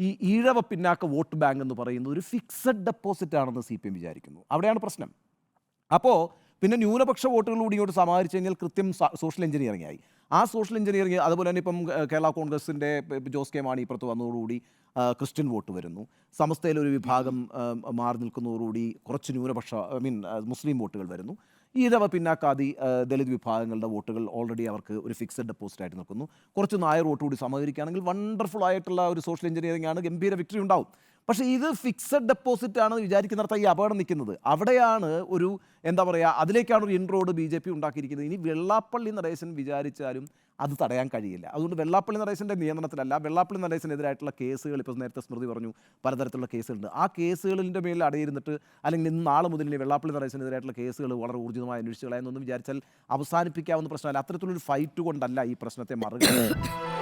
ഈ ഈഴവ പിന്നാക്ക vote bank എന്ന് പറയുന്നത് ഒരു ഫിക്സഡ് ഡെപ്പോസിറ്റ് ആണെന്ന് CPM വിചാരിക്കുന്നു. അവിടെയാണ് പ്രശ്നം. അപ്പോൾ പിന്നെ ന്യൂനപക്ഷ വോട്ടുകളൂടി ഇങ്ങോട്ട് സമാഹരിച്ച് കഴിഞ്ഞാൽ കൃത്യം സോഷ്യൽ എഞ്ചിനീയറിംഗ് ആയി. ആ സോഷ്യൽ എഞ്ചിനീയറിംഗ് അതുപോലെ തന്നെ ഇപ്പം കേരള കോൺഗ്രസിൻ്റെ ജോസ് കെ മാണി ഇപ്പുറത്ത് വന്നതോടുകൂടി ക്രിസ്ത്യൻ വോട്ട് വരുന്നു. സമസ്തയിലൊരു വിഭാഗം മാറി നിൽക്കുന്നതോടുകൂടി കുറച്ച് ന്യൂനപക്ഷ മുസ്ലിം വോട്ടുകൾ വരുന്നു. ഈഴവ പിന്നാക്കാതി ദളിത് വിഭാഗങ്ങളുടെ വോട്ടുകൾ ഓൾറെഡി അവർക്ക് ഒരു ഫിക്സഡ് ഡെപ്പോസിറ്റ് ആയിട്ട് നിൽക്കുന്നു. കുറച്ച് നായർ വോട്ട് കൂടി സമാഹരിക്കുകയാണെങ്കിൽ വണ്ടർഫുൾ ആയിട്ടുള്ള ഒരു സോഷ്യൽ എഞ്ചിനീയറിംഗ് ആണ്, ഗംഭീര വിക്ടറി ഉണ്ടാവും. പക്ഷേ ഇത് ഫിക്സഡ് ഡെപ്പോസിറ്റ് ആണ് വിചാരിക്കുന്നിടത്ത് ഈ അപകടം നിൽക്കുന്നത്. അവിടെയാണ് ഒരു എന്താ പറയുക, അതിലേക്കാണ് ഒരു ഇൻറോഡ് BJP ഉണ്ടാക്കിയിരിക്കുന്നത്. ഇനി വെള്ളാപ്പള്ളി നടേശൻ വിചാരിച്ചാലും അത് തടയാൻ കഴിയില്ല. അതുകൊണ്ട് വെള്ളാപ്പള്ളി നടേശൻ്റെ നിയന്ത്രണത്തിലല്ല, വെള്ളാപ്പള്ളി നടേശനെതിരായിട്ടുള്ള കേസുകൾ ഇപ്പോൾ നേരത്തെ സ്മൃതി പറഞ്ഞു പലതരത്തിലുള്ള കേസുകളുണ്ട്. ആ കേസുകളിൻ്റെ മേലിൽ അടയിരുന്നിട്ട് അല്ലെങ്കിൽ ഇന്ന് നാളെ മുതൽ ഇനി വെള്ളാപ്പള്ളി നടേശനെതിരായിട്ടുള്ള കേസുകൾ വളരെ ഊർജിതമായി അന്വേഷിച്ചു കളയാമെന്നൊന്നും വിചാരിച്ചാൽ അവസാനിപ്പിക്കാവുന്ന പ്രശ്നമല്ല. അത്തരത്തിലൊരു ഫൈറ്റ് കൊണ്ടല്ല ഈ പ്രശ്നത്തെ മറികടക്കുന്നത്.